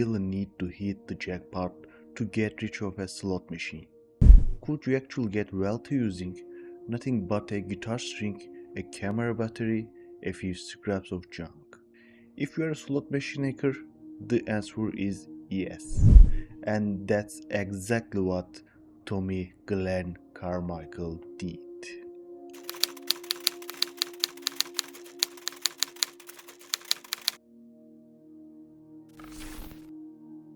really need to hit the jackpot to get rich of a slot machine? Could you actually get wealthy using nothing but a guitar string, a camera battery, a few scraps of junk? If you are a slot machine hacker, the answer is yes. And that's exactly what Tommy Glenn Carmichael did.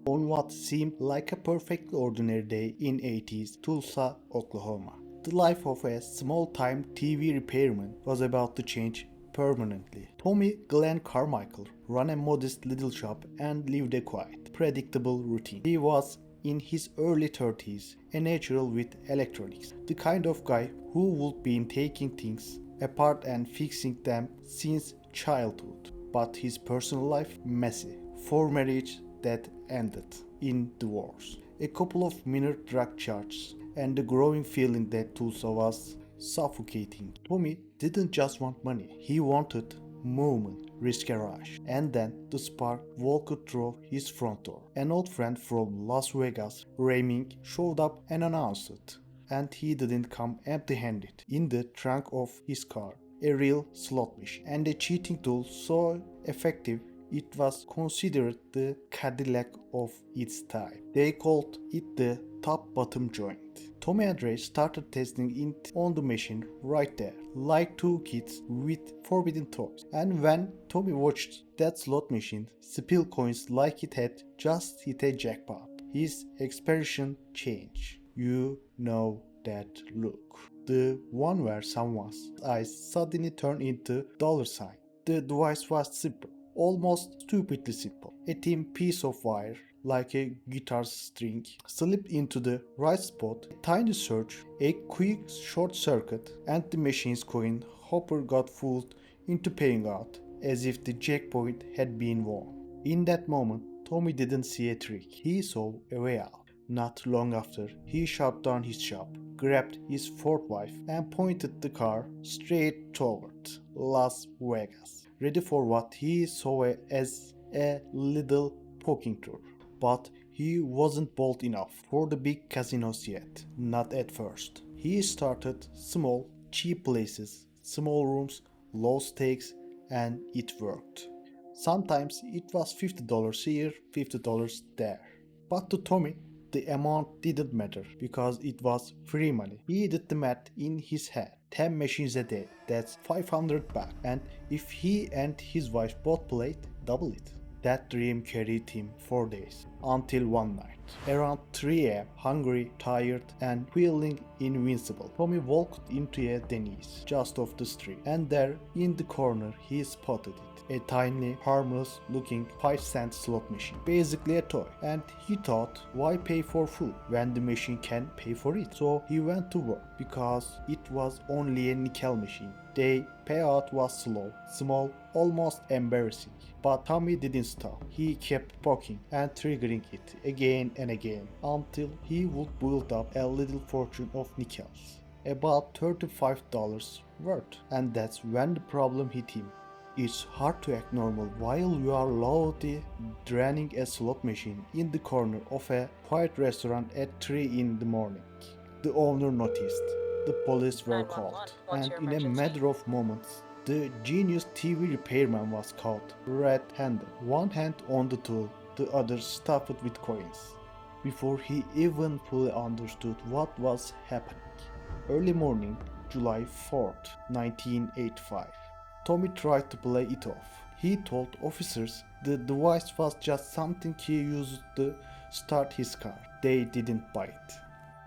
On what seemed like a perfectly ordinary day in 80s Tulsa, Oklahoma. The life of a small-time TV repairman was about to change permanently. Tommy Glenn Carmichael ran a modest little shop and lived a quiet, predictable routine. He was in his early 30s, a natural with electronics, the kind of guy who would been taking things apart and fixing them since childhood. But his personal life messy. 4 marriages that ended in divorce, a couple of minor drug charges, and the growing feeling that Tulsa was suffocating. Tommy didn't just want money, he wanted movement, risk a rush. And then the spark walked through his front door. An old friend from Las Vegas, Rayming, showed up and announced it. And he didn't come empty-handed. In the trunk of his car, a real slot machine and a cheating tool so effective it was considered the Cadillac of its time. They called it the top-bottom joint. Tommy and Ray started testing it on the machine right there, like two kids with forbidden toys. And when Tommy watched that slot machine spill coins like it had just hit a jackpot, his expression changed. You know that look. The one where someone's eyes suddenly turn into dollar sign. The device was simple, almost stupidly simple. A thin piece of wire, like a guitar string, slipped into the right spot, a tiny surge, a quick short circuit, and the machine's coin hopper got fooled into paying out, as if the jackpot had been won. In that moment, Tommy didn't see a trick, he saw a way out. Not long after, he shut down his shop, grabbed his fourth wife, and pointed the car straight toward Las Vegas, ready for what he saw as a little poking tour. But he wasn't bold enough for the big casinos yet, not at first. He started small, cheap places, small rooms, low stakes, and it worked. Sometimes it was $50 here, $50 there. But to Tommy, the amount didn't matter because it was free money. He did the math in his head. 10 machines a day, that's $500 and if he and his wife both played, double it. That dream carried him for days, until one night. Around 3 a.m., hungry, tired, and feeling invincible, Tommy walked into a Denny's just off the street, and there, in the corner, he spotted it. A tiny, harmless-looking 5-cent slot machine, basically a toy. And he thought, why pay for food when the machine can pay for it? So he went to work, because it was only a nickel machine. The payout was slow, small, almost embarrassing. But Tommy didn't stop. He kept poking and triggering it again and again until he would build up a little fortune of nickels, about $35 worth. And that's when the problem hit him. It's hard to act normal while you are loudly draining a slot machine in the corner of a quiet restaurant at 3 in the morning. The owner noticed. The police were called, and in a matter of moments, the genius TV repairman was caught red-handed, one hand on the tool, the other stuffed with coins, before he even fully understood what was happening. Early morning, July 4th, 1985. Tommy tried to play it off. He told officers the device was just something he used to start his car. They didn't buy it.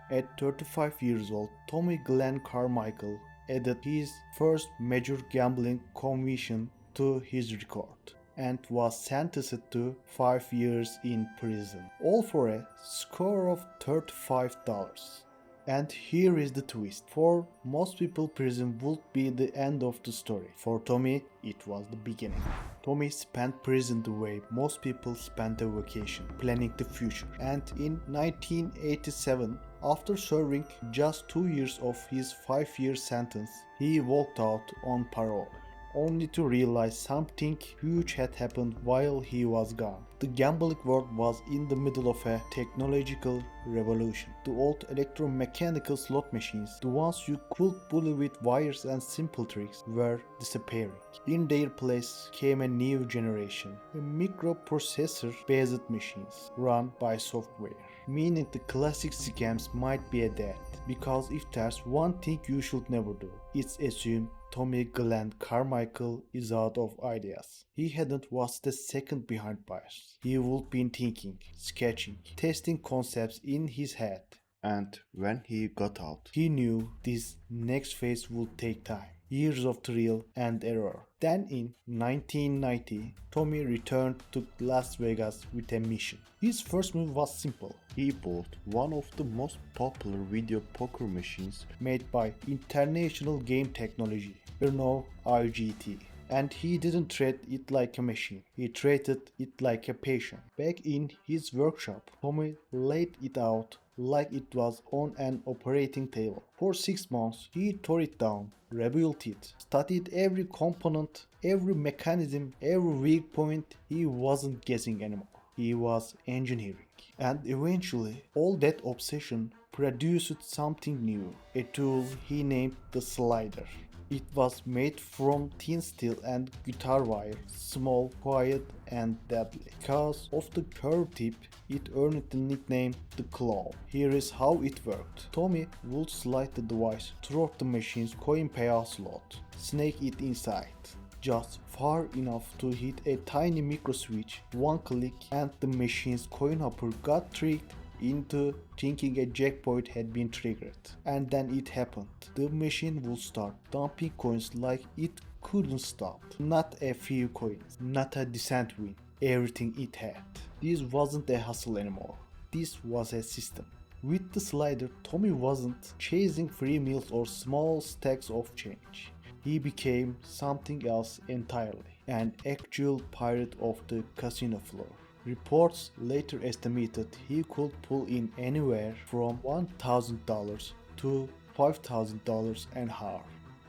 At 35 years old, Tommy Glenn Carmichael added his first major gambling conviction to his record and was sentenced to 5 years in prison, all for a score of $35. And here is the twist. For most people, prison would be the end of the story. For Tommy, it was the beginning. Tommy spent prison the way most people spend their vacation, planning the future. And in 1987, after serving just 2 years of his 5-year sentence, he walked out on parole. only to realize something huge had happened while he was gone. The gambling world was in the middle of a technological revolution. The old electromechanical slot machines, the ones you could bully with wires and simple tricks, were disappearing. In their place came a new generation, a microprocessor-based machines run by software, meaning the classic scams might be a dead. Because if there's one thing you should never do, it's assume Tommy Glenn Carmichael is out of ideas. He hadn't was a second behind bars. He would been thinking, sketching, testing concepts in his head. And when he got out, He knew this next phase would take time, years of trial and error. Then in 1990, Tommy returned to Las Vegas with a mission. His first move was simple. he bought one of the most popular video poker machines. Made by International Game Technology, Renault IGT. And he didn't treat it like a machine, he treated it like a patient. Back in his workshop, Tommy laid it out like it was on an operating table. For 6 months, he tore it down, rebuilt it, studied every component, every mechanism, every weak point. He wasn't guessing anymore, he was engineering. And eventually, all that obsession produced something new, a tool he named the slider. It was made from thin steel and guitar wire, small, quiet and deadly. Because of the curved tip, it earned the nickname the Claw. Here is how it worked. Tommy would slide the device through the machine's coin payout slot, snake it inside, just far enough to hit a tiny micro switch, one click and the machine's coin hopper got tricked into thinking a jackpot had been triggered. And then it happened. The machine would start dumping coins like it couldn't stop. Not a few coins, not a decent win, everything it had. This wasn't a hustle anymore. This was a system. With the slider, Tommy wasn't chasing free meals or small stacks of change. He became something else entirely, an actual pirate of the casino floor. Reports later estimated he could pull in anywhere from $1,000 to $5,000 an hour.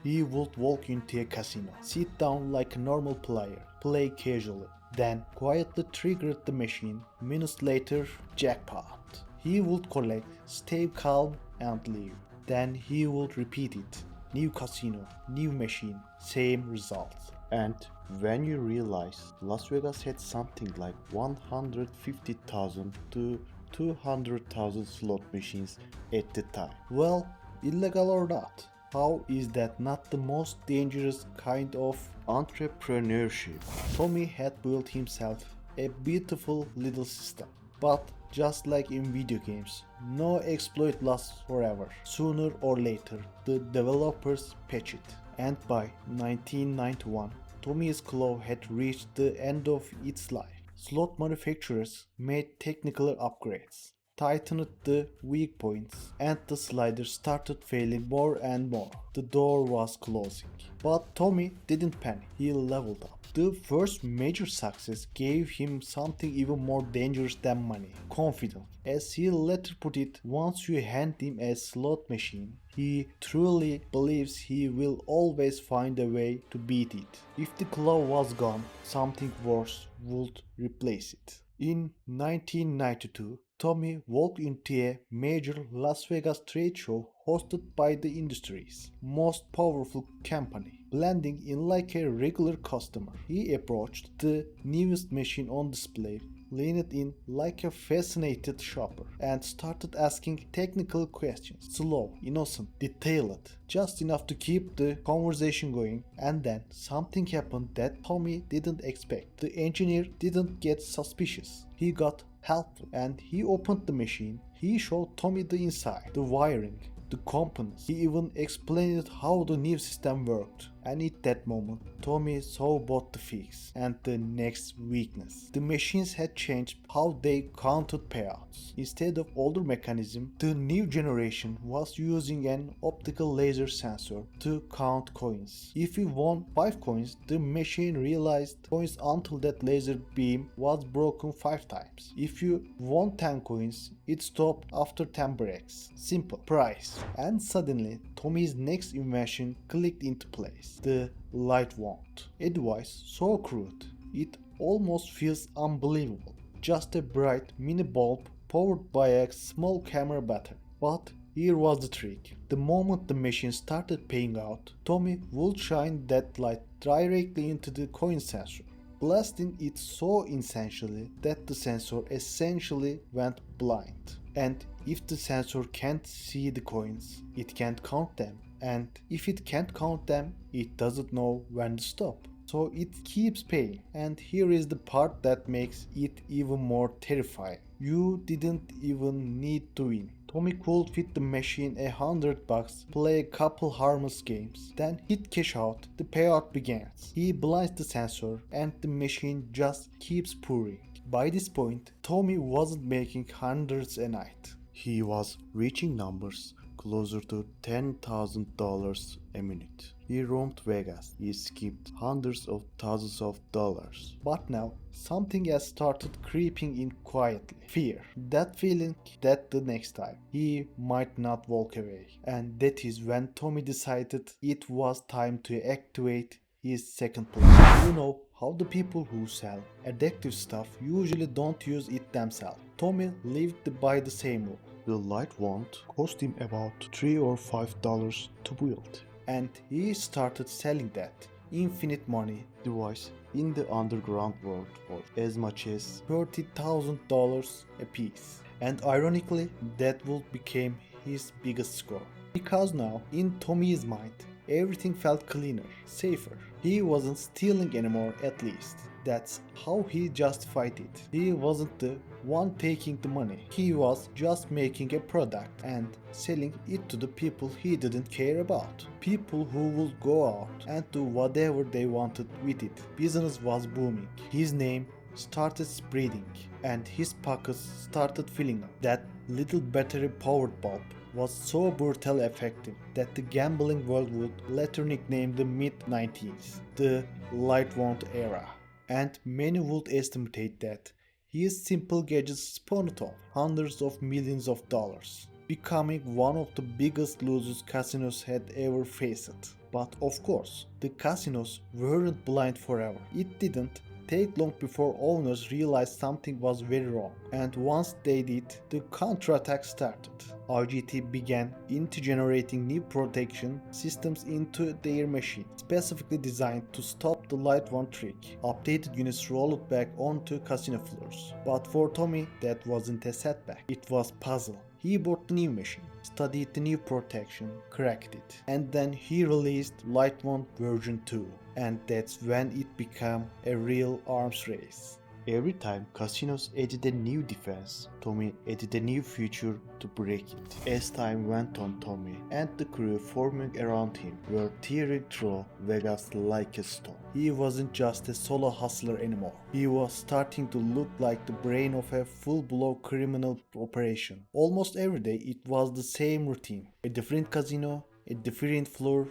He would walk into a casino, sit down like a normal player, play casually, then quietly trigger the machine. Minutes later, jackpot. He would collect, stay calm and leave. Then he would repeat it. New casino, new machine, same results. And when you realize Las Vegas had something like 150,000 to 200,000 slot machines at the time. Well, illegal or not, how is that not the most dangerous kind of Entrepreneurship. Tommy had built himself a beautiful little system. But just like in video games, no exploit lasts forever. Sooner or later, the developers patch it. And by 1991, Tommy's Claw had reached the end of its life. Slot manufacturers made technical upgrades, tightened the weak points, and the slider started failing more and more. The door was closing. But Tommy didn't panic, he leveled up. The first major success gave him something even more dangerous than money, confidence. As he later put it, once you hand him a slot machine, he truly believes he will always find a way to beat it. If the claw was gone, something worse would replace it. In 1992, Tommy walked into a major Las Vegas trade show hosted by the industry's most powerful company. Blending in like a regular customer, he approached the newest machine on display, leaned in like a fascinated shopper, and started asking technical questions. Slow, innocent, detailed, just enough to keep the conversation going. And then something happened that Tommy didn't expect. The engineer didn't get suspicious. He got helpful, and he opened the machine. He showed Tommy the inside, the wiring, the components. He even explained how the new system worked. And at that moment, Tommy saw both the fix and the next weakness. The machines had changed how they counted payouts. Instead of older mechanism, the new generation was using an optical laser sensor to count coins. If you won 5 coins, the machine realized coins until that laser beam was broken 5 times. If you won 10 coins, it stopped after 10 breaks. Simple. Price. And suddenly, Tommy's next invention clicked into place. The light wand. A device so crude, it almost feels unbelievable. Just a bright mini bulb powered by a small camera battery. But here was the trick. The moment the machine started paying out, Tommy would shine that light directly into the coin sensor, blasting it so essentially that the sensor essentially went blind. And if the sensor can't see the coins, it can't count them. And if it can't count them, it doesn't know when to stop. So it keeps paying. And here is the part that makes it even more terrifying. You didn't even need to win. Tommy could feed the machine $100, play a couple harmless games, then hit cash out. The payout begins. He blinds the sensor and the machine just keeps pouring. By this point, Tommy wasn't making hundreds a night. He was reaching numbers closer to $10,000 a minute. He roamed Vegas. He skipped hundreds of thousands of dollars. But now, something has started creeping in quietly. Fear. That feeling that the next time he might not walk away. And that is when Tommy decided it was time to activate his second plan. You know how the people who sell addictive stuff usually don't use it themselves. Tommy lived by the same rule. The light wand cost him about $3 or $5 to build. And he started selling that infinite money Device in the underground world for as much as $30,000 a piece. And ironically, that would become his biggest score. Because now, in Tommy's mind, everything felt cleaner, safer. He wasn't stealing anymore, at least. That's how he justified it. He wasn't the one taking the money. He was just making a product and selling it to the people he didn't care about. People who would go out and do whatever they wanted with it. Business was booming. His name started spreading and his pockets started filling up. That little battery powered bulb was so brutal effective that the gambling world would later nickname the mid-90s the light wand era. And many would estimate that his simple gadgets spawned off hundreds of millions of dollars, becoming one of the biggest losers casinos had ever faced. But of course, the casinos weren't blind forever. It didn't take long before owners realized something was very wrong, and once they did, the counterattack started. RGT began generating new protection systems into their machine, specifically designed to stop the light wand trick. Updated units rolled back onto casino floors. But for Tommy, that wasn't a setback, it was puzzle. He bought the new machine, studied the new protection, cracked it, and then he released Light Wand version 2. And that's when it became a real arms race. Every time casinos added a new defense, Tommy added a new feature to break it. As time went on, Tommy and the crew forming around him were tearing through Vegas like a storm. He wasn't just a solo hustler anymore. He was starting to look like the brain of a full-blown criminal operation. Almost every day it was the same routine. A different casino, a different floor,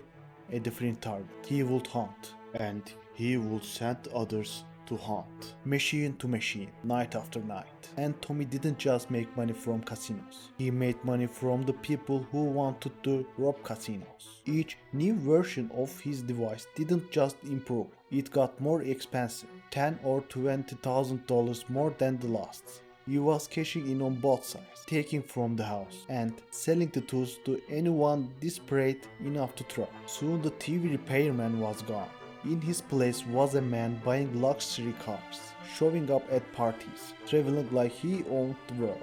a different target. He would hunt. And he would send others to hunt. Machine to machine, night after night. And Tommy didn't just make money from casinos. He made money from the people who wanted to rob casinos. Each new version of his device didn't just improve, it got more expensive, $10,000 or $20,000 more than the last. He was cashing in on both sides, taking from the house and selling the tools to anyone desperate enough to try. Soon the TV repairman was gone. In his place was a man buying luxury cars, showing up at parties, traveling like he owned the world.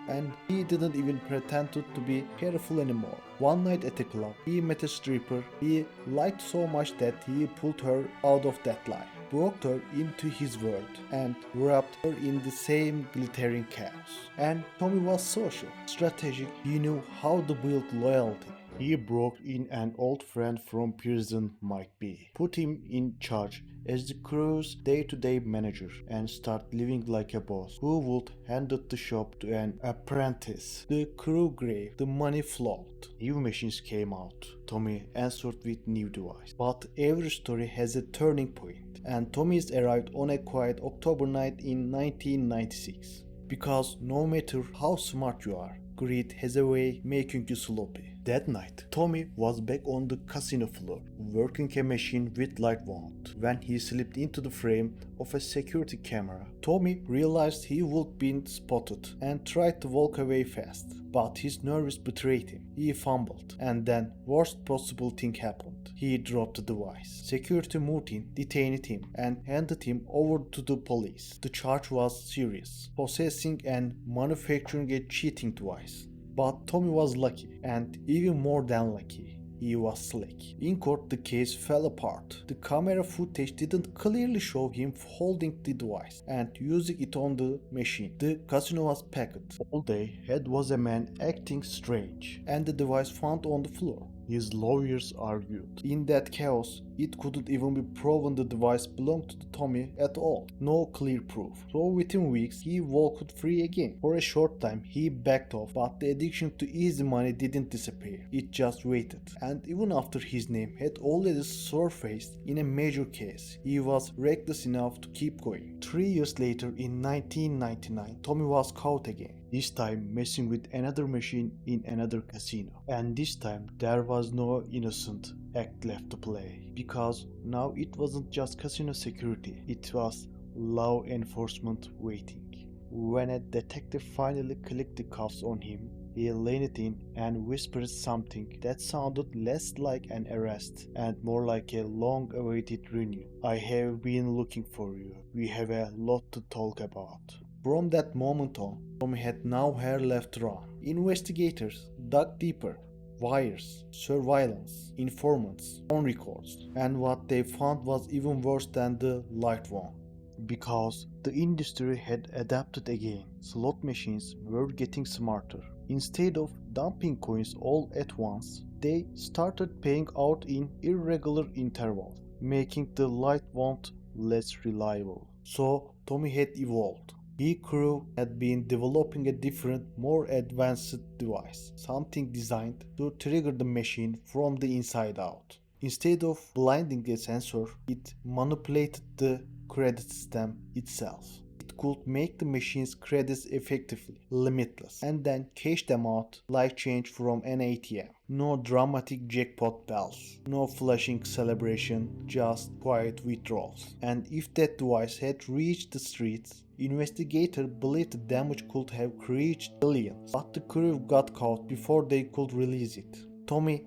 And he didn't even pretend to be careful anymore. One night at a club, he met a stripper he liked so much that he pulled her out of that life, brought her into his world, and wrapped her in the same glittering chaos. And Tommy was social, strategic, he knew how to build loyalty. He brought in an old friend from prison, Mike B. Put him in charge as the crew's day-to-day manager and start living like a boss who would hand the shop to an apprentice. The crew grew, the money flowed. New machines came out. Tommy answered with new device. But every story has a turning point, and Tommy's arrived on a quiet October night in 1996. Because no matter how smart you are, greed has a way making you sloppy. That night, Tommy was back on the casino floor, working a machine with light wand, when he slipped into the frame of a security camera. Tommy realized he would be spotted and tried to walk away fast, but his nerves betrayed him. He fumbled, and then worst possible thing happened. He dropped the device. Security moved in, detained him, and handed him over to the police. The charge was serious: possessing and manufacturing a cheating device. But Tommy was lucky, and even more than lucky, he was slick. In court, the case fell apart. The camera footage didn't clearly show him holding the device and using it on the machine. The casino was packed. All they had was a man acting strange, and the device found on the floor. His lawyers argued. In that chaos, it couldn't even be proven the device belonged to Tommy at all. No clear proof. So within weeks, he walked free again. For a short time, he backed off, but the addiction to easy money didn't disappear. It just waited. And even after his name had already surfaced in a major case, he was reckless enough to keep going. 3 years later, in 1999, Tommy was caught again. This time messing with another machine in another casino. And this time there was no innocent act left to play, because now it wasn't just casino security, it was law enforcement waiting. When a detective finally clicked the cuffs on him, he leaned in and whispered something that sounded less like an arrest and more like a long-awaited reunion. "I have been looking for you. We have a lot to talk about." From that moment on, Tommy had no hair left to run. Investigators dug deeper. Wires, surveillance, informants, phone records, and what they found was even worse than the light one. Because the industry had adapted again, slot machines were getting smarter. Instead of dumping coins all at once, they started paying out in irregular intervals, making the light wand less reliable. So Tommy had evolved. His crew had been developing a different, more advanced device, something designed to trigger the machine from the inside out. Instead of blinding the sensor, it manipulated the credit system itself. It could make the machine's credits effectively limitless and then cash them out like change from an ATM. No dramatic jackpot bells, no flashing celebration, just quiet withdrawals. And if that device had reached the streets, investigators believed the damage could have reached billions, but the crew got caught before they could release it. Tommy,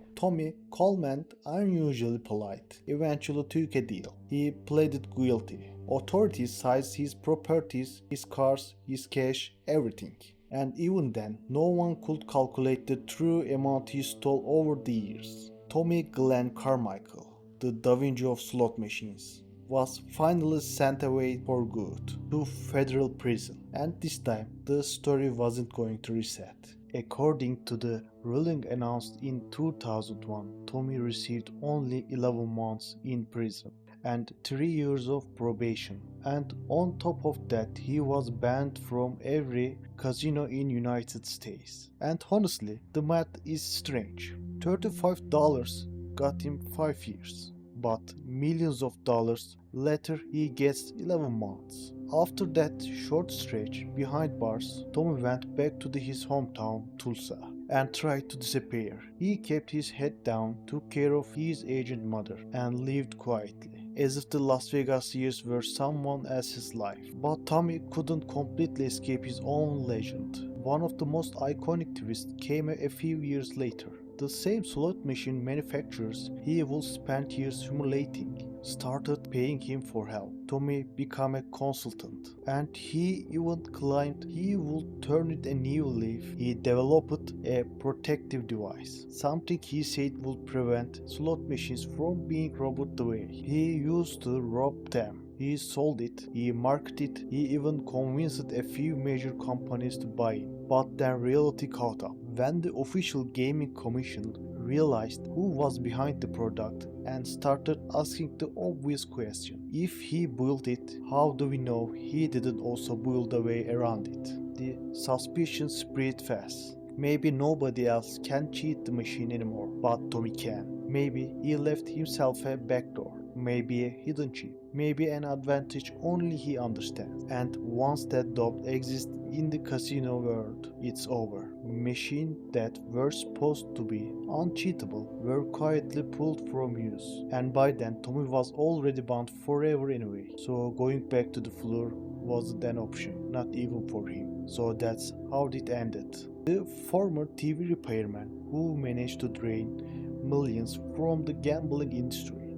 calm and unusually polite, eventually took a deal. He pleaded guilty. Authorities seized his properties, his cars, his cash, everything. And even then, no one could calculate the true amount he stole over the years. Tommy Glenn Carmichael, the Da Vinci of slot machines, was finally sent away for good to federal prison. And this time, the story wasn't going to reset. According to the ruling announced in 2001, Tommy received only 11 months in prison and 3 years of probation. And on top of that, he was banned from every casino in United States. And honestly, the math is strange. $35 got him 5 years. But millions of dollars later he gets 11 months. After that short stretch behind bars, Tommy went back to his hometown, Tulsa, and tried to disappear. He kept his head down, took care of his aged mother, and lived quietly, as if the Las Vegas years were someone else's life. But Tommy couldn't completely escape his own legend. One of the most iconic twists came a few years later. The same slot machine manufacturers he would spend years simulating started paying him for help. Tommy became a consultant, and he even claimed he would turn it a new leaf. He developed a protective device, something he said would prevent slot machines from being robbed away. He used to rob them. He sold it, he marketed it, he even convinced a few major companies to buy it. But then reality caught up. When the official gaming commission realized who was behind the product and started asking the obvious question. If he built it, how do we know he didn't also build a way around it? The suspicion spread fast. Maybe nobody else can cheat the machine anymore, but Tommy can. Maybe he left himself a backdoor. Maybe a hidden chip. Maybe an advantage only he understands. And once that doubt exists in the casino world, it's over. Machines that were supposed to be uncheatable were quietly pulled from use. And by then, Tommy was already banned forever anyway. So going back to the floor wasn't an option, not even for him. So that's how it ended. The former TV repairman who managed to drain millions from the gambling industry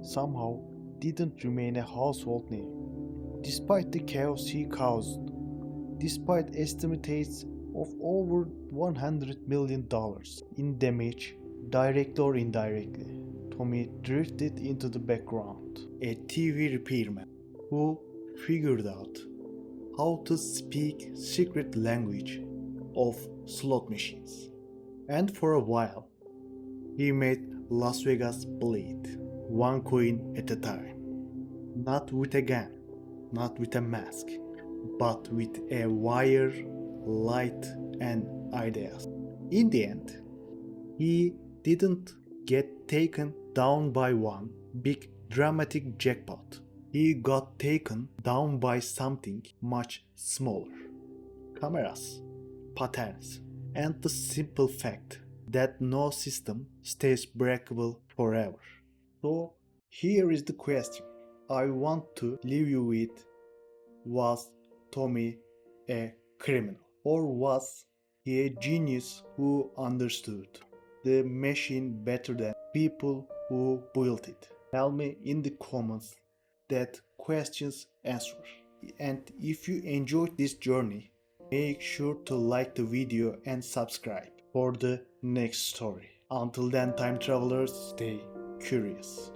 somehow didn't remain a household name. Despite the chaos he caused, despite estimates of over $100 million in damage, directly or indirectly, Tommy drifted into the background. A TV repairman who figured out how to speak secret language of slot machines. And for a while, he made Las Vegas bleed, one coin at a time. Not with a gun, not with a mask, but with a wire, light, and ideas. In the end, he didn't get taken down by one big dramatic jackpot. He got taken down by something much smaller. Cameras, patterns, and the simple fact that no system stays breakable forever. So here is the question I want to leave you with. Was Tommy a criminal? Or was he a genius who understood the machine better than people who built it? Tell me in the comments that question's answer. And if you enjoyed this journey, make sure to like the video and subscribe for the next story. Until then, time travelers, stay curious.